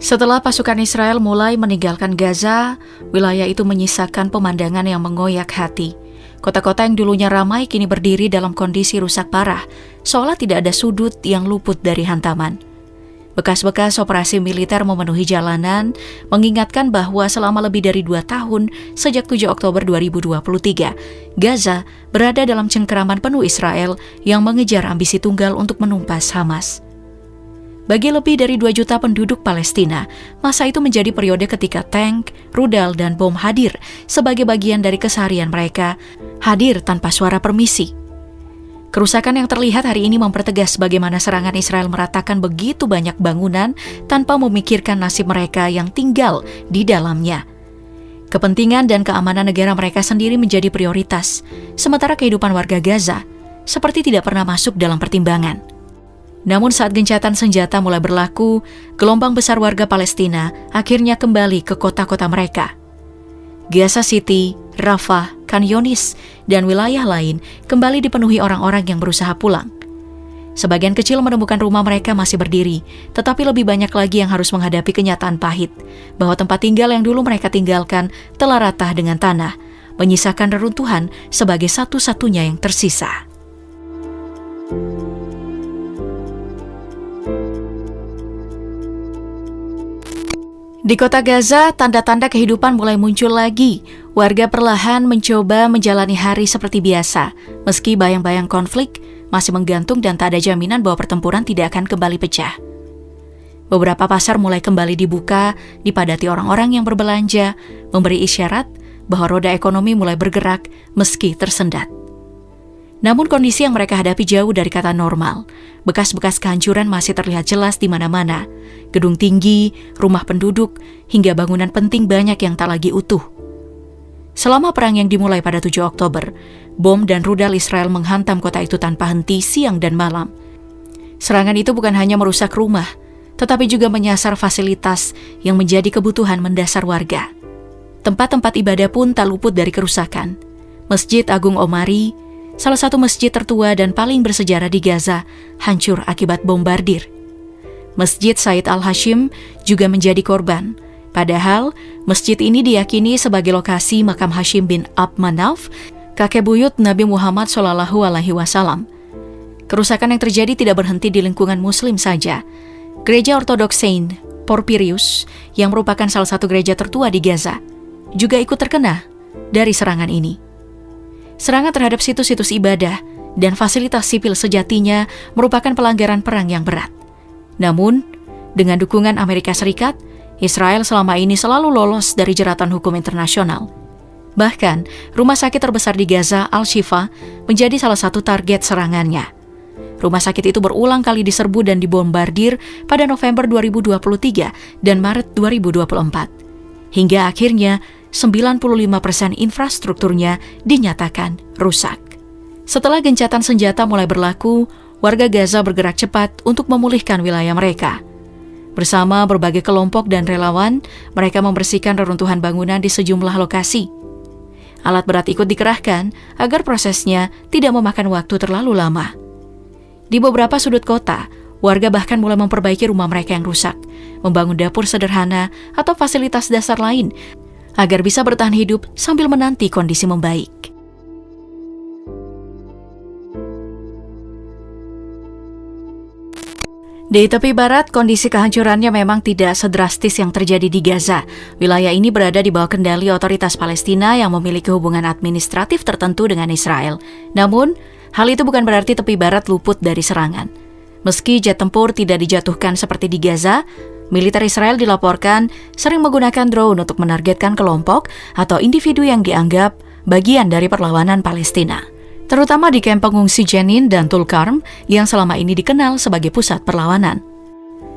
Setelah pasukan Israel mulai meninggalkan Gaza, wilayah itu menyisakan pemandangan yang mengoyak hati. Kota-kota yang dulunya ramai kini berdiri dalam kondisi rusak parah, seolah tidak ada sudut yang luput dari hantaman. Bekas-bekas operasi militer memenuhi jalanan, mengingatkan bahwa selama lebih dari 2 tahun, sejak 7 Oktober 2023, Gaza berada dalam cengkeraman penuh Israel yang mengejar ambisi tunggal untuk menumpas Hamas. Bagi lebih dari 2 juta penduduk Palestina, masa itu menjadi periode ketika tank, rudal, dan bom hadir sebagai bagian dari keseharian mereka, hadir tanpa suara permisi. Kerusakan yang terlihat hari ini mempertegas bagaimana serangan Israel meratakan begitu banyak bangunan tanpa memikirkan nasib mereka yang tinggal di dalamnya. Kepentingan dan keamanan negara mereka sendiri menjadi prioritas, sementara kehidupan warga Gaza seperti tidak pernah masuk dalam pertimbangan. Namun saat gencatan senjata mulai berlaku, gelombang besar warga Palestina akhirnya kembali ke kota-kota mereka. Gaza City, Rafah, Khan Younis, dan wilayah lain kembali dipenuhi orang-orang yang berusaha pulang. Sebagian kecil menemukan rumah mereka masih berdiri, tetapi lebih banyak lagi yang harus menghadapi kenyataan pahit, bahwa tempat tinggal yang dulu mereka tinggalkan telah rata dengan tanah, menyisakan reruntuhan sebagai satu-satunya yang tersisa. Di kota Gaza, tanda-tanda kehidupan mulai muncul lagi. Warga perlahan mencoba menjalani hari seperti biasa, meski bayang-bayang konflik masih menggantung dan tak ada jaminan bahwa pertempuran tidak akan kembali pecah. Beberapa pasar mulai kembali dibuka, dipadati orang-orang yang berbelanja, memberi isyarat bahwa roda ekonomi mulai bergerak meski tersendat. Namun kondisi yang mereka hadapi jauh dari kata normal. Bekas-bekas kehancuran masih terlihat jelas di mana-mana. Gedung tinggi, rumah penduduk, hingga bangunan penting banyak yang tak lagi utuh. Selama perang yang dimulai pada 7 Oktober, bom dan rudal Israel menghantam kota itu tanpa henti siang dan malam. Serangan itu bukan hanya merusak rumah, tetapi juga menyasar fasilitas yang menjadi kebutuhan mendasar warga. Tempat-tempat ibadah pun tak luput dari kerusakan. Masjid Agung Omari, salah satu masjid tertua dan paling bersejarah di Gaza, hancur akibat bombardir. Masjid Said Al-Hashim juga menjadi korban. Padahal, masjid ini diyakini sebagai lokasi makam Hashim bin Abd Manaf, kakek buyut Nabi Muhammad SAW. Kerusakan yang terjadi tidak berhenti di lingkungan Muslim saja. Gereja Ortodoks Saint Porphyrius, yang merupakan salah satu gereja tertua di Gaza, juga ikut terkena dari serangan ini. Serangan terhadap situs-situs ibadah dan fasilitas sipil sejatinya merupakan pelanggaran perang yang berat. Namun, dengan dukungan Amerika Serikat, Israel selama ini selalu lolos dari jeratan hukum internasional. Bahkan, rumah sakit terbesar di Gaza, Al-Shifa, menjadi salah satu target serangannya. Rumah sakit itu berulang kali diserbu dan dibombardir pada November 2023 dan Maret 2024. Hingga akhirnya, 95% infrastrukturnya dinyatakan rusak. Setelah gencatan senjata mulai berlaku, warga Gaza bergerak cepat untuk memulihkan wilayah mereka. Bersama berbagai kelompok dan relawan, mereka membersihkan reruntuhan bangunan di sejumlah lokasi. Alat berat ikut dikerahkan agar prosesnya tidak memakan waktu terlalu lama. Di beberapa sudut kota, warga bahkan mulai memperbaiki rumah mereka yang rusak, membangun dapur sederhana atau fasilitas dasar lain agar bisa bertahan hidup sambil menanti kondisi membaik. Di tepi barat, kondisi kehancurannya memang tidak sedrastis yang terjadi di Gaza. Wilayah ini berada di bawah kendali otoritas Palestina yang memiliki hubungan administratif tertentu dengan Israel. Namun, hal itu bukan berarti tepi barat luput dari serangan. Meski jet tempur tidak dijatuhkan seperti di Gaza, militer Israel dilaporkan sering menggunakan drone untuk menargetkan kelompok atau individu yang dianggap bagian dari perlawanan Palestina, terutama di kamp pengungsi Jenin dan Tulkarm yang selama ini dikenal sebagai pusat perlawanan.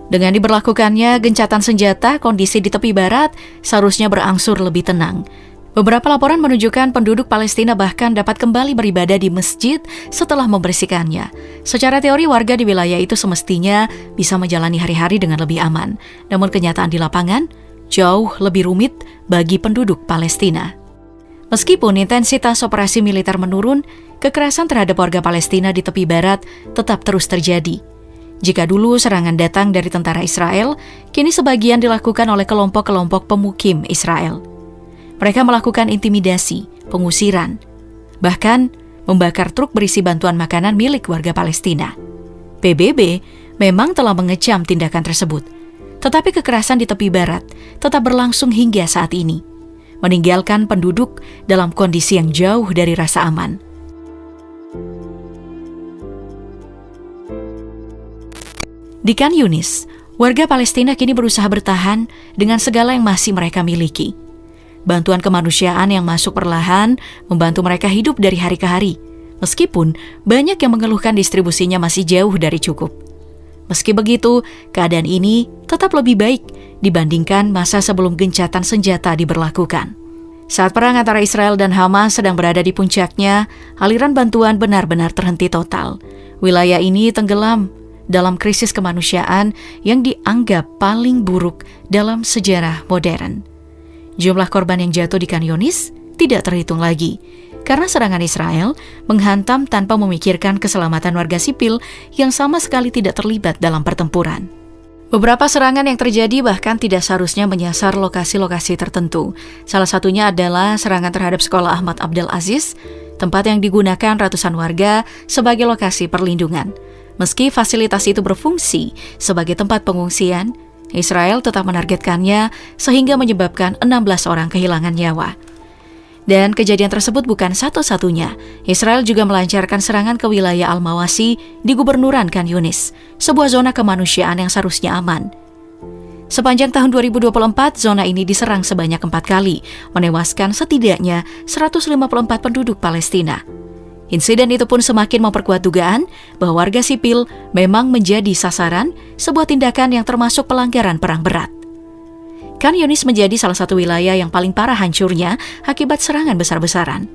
Dengan diberlakukannya gencatan senjata, kondisi di tepi barat seharusnya berangsur lebih tenang. Beberapa laporan menunjukkan penduduk Palestina bahkan dapat kembali beribadah di masjid setelah membersihkannya. Secara teori, warga di wilayah itu semestinya bisa menjalani hari-hari dengan lebih aman. Namun kenyataan di lapangan jauh lebih rumit bagi penduduk Palestina. Meskipun intensitas operasi militer menurun, kekerasan terhadap warga Palestina di tepi barat tetap terus terjadi. Jika dulu serangan datang dari tentara Israel, kini sebagian dilakukan oleh kelompok-kelompok pemukim Israel. Mereka melakukan intimidasi, pengusiran, bahkan membakar truk berisi bantuan makanan milik warga Palestina. PBB memang telah mengecam tindakan tersebut, tetapi kekerasan di tepi barat tetap berlangsung hingga saat ini, meninggalkan penduduk dalam kondisi yang jauh dari rasa aman. Di Khan Yunis, warga Palestina kini berusaha bertahan dengan segala yang masih mereka miliki. Bantuan kemanusiaan yang masuk perlahan membantu mereka hidup dari hari ke hari, meskipun banyak yang mengeluhkan distribusinya masih jauh dari cukup. Meski begitu, keadaan ini tetap lebih baik dibandingkan masa sebelum gencatan senjata diberlakukan. Saat perang antara Israel dan Hamas sedang berada di puncaknya, aliran bantuan benar-benar terhenti total. Wilayah ini tenggelam dalam krisis kemanusiaan yang dianggap paling buruk dalam sejarah modern. Jumlah korban yang jatuh di Khan Yunis tidak terhitung lagi, karena serangan Israel menghantam tanpa memikirkan keselamatan warga sipil yang sama sekali tidak terlibat dalam pertempuran. Beberapa serangan yang terjadi bahkan tidak seharusnya menyasar lokasi-lokasi tertentu. Salah satunya adalah serangan terhadap Sekolah Ahmad Abdel Aziz, tempat yang digunakan ratusan warga sebagai lokasi perlindungan. Meski fasilitas itu berfungsi sebagai tempat pengungsian, Israel tetap menargetkannya sehingga menyebabkan 16 orang kehilangan nyawa. Dan kejadian tersebut bukan satu-satunya. Israel juga melancarkan serangan ke wilayah Al-Mawasi di Gubernuran Khan Yunis, sebuah zona kemanusiaan yang seharusnya aman. Sepanjang tahun 2024, zona ini diserang sebanyak 4 kali, menewaskan setidaknya 154 penduduk Palestina. Insiden itu pun semakin memperkuat dugaan bahwa warga sipil memang menjadi sasaran sebuah tindakan yang termasuk pelanggaran perang berat. Khan Yunis menjadi salah satu wilayah yang paling parah hancurnya akibat serangan besar-besaran.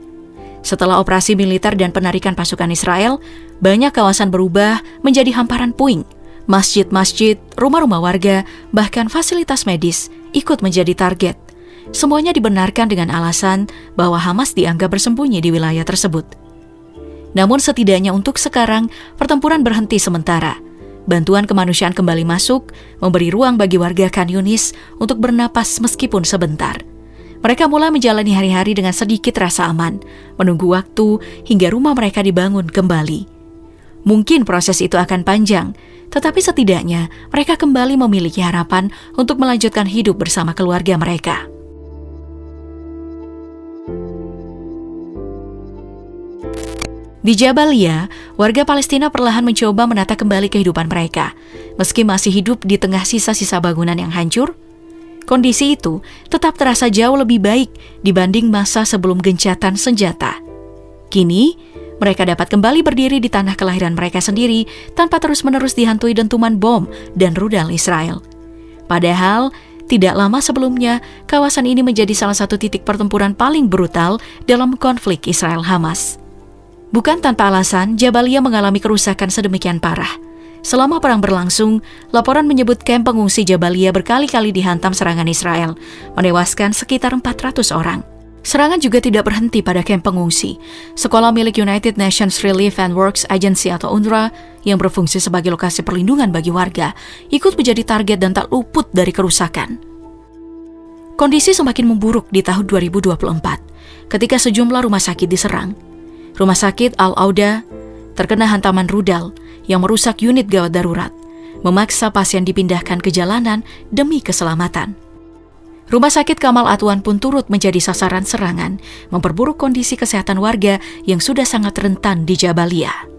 Setelah operasi militer dan penarikan pasukan Israel, banyak kawasan berubah menjadi hamparan puing. Masjid-masjid, rumah-rumah warga, bahkan fasilitas medis ikut menjadi target. Semuanya dibenarkan dengan alasan bahwa Hamas dianggap bersembunyi di wilayah tersebut. Namun setidaknya untuk sekarang, pertempuran berhenti sementara. Bantuan kemanusiaan kembali masuk, memberi ruang bagi warga Khan Yunis untuk bernapas meskipun sebentar. Mereka mulai menjalani hari-hari dengan sedikit rasa aman, menunggu waktu hingga rumah mereka dibangun kembali. Mungkin proses itu akan panjang, tetapi setidaknya mereka kembali memiliki harapan untuk melanjutkan hidup bersama keluarga mereka. Di Jabalia, warga Palestina perlahan mencoba menata kembali kehidupan mereka. Meski masih hidup di tengah sisa-sisa bangunan yang hancur, kondisi itu tetap terasa jauh lebih baik dibanding masa sebelum gencatan senjata. Kini, mereka dapat kembali berdiri di tanah kelahiran mereka sendiri tanpa terus-menerus dihantui dentuman bom dan rudal Israel. Padahal, tidak lama sebelumnya, kawasan ini menjadi salah satu titik pertempuran paling brutal dalam konflik Israel-Hamas. Bukan tanpa alasan, Jabalia mengalami kerusakan sedemikian parah. Selama perang berlangsung, laporan menyebut kamp pengungsi Jabalia berkali-kali dihantam serangan Israel, menewaskan sekitar 400 orang. Serangan juga tidak berhenti pada kamp pengungsi. Sekolah milik United Nations Relief and Works Agency atau UNRWA, yang berfungsi sebagai lokasi perlindungan bagi warga, ikut menjadi target dan tak luput dari kerusakan. Kondisi semakin memburuk di tahun 2024, ketika sejumlah rumah sakit diserang. Rumah sakit Al-Auda terkena hantaman rudal yang merusak unit gawat darurat, memaksa pasien dipindahkan ke jalanan demi keselamatan. Rumah sakit Kamal Adwan pun turut menjadi sasaran serangan, memperburuk kondisi kesehatan warga yang sudah sangat rentan di Jabalia.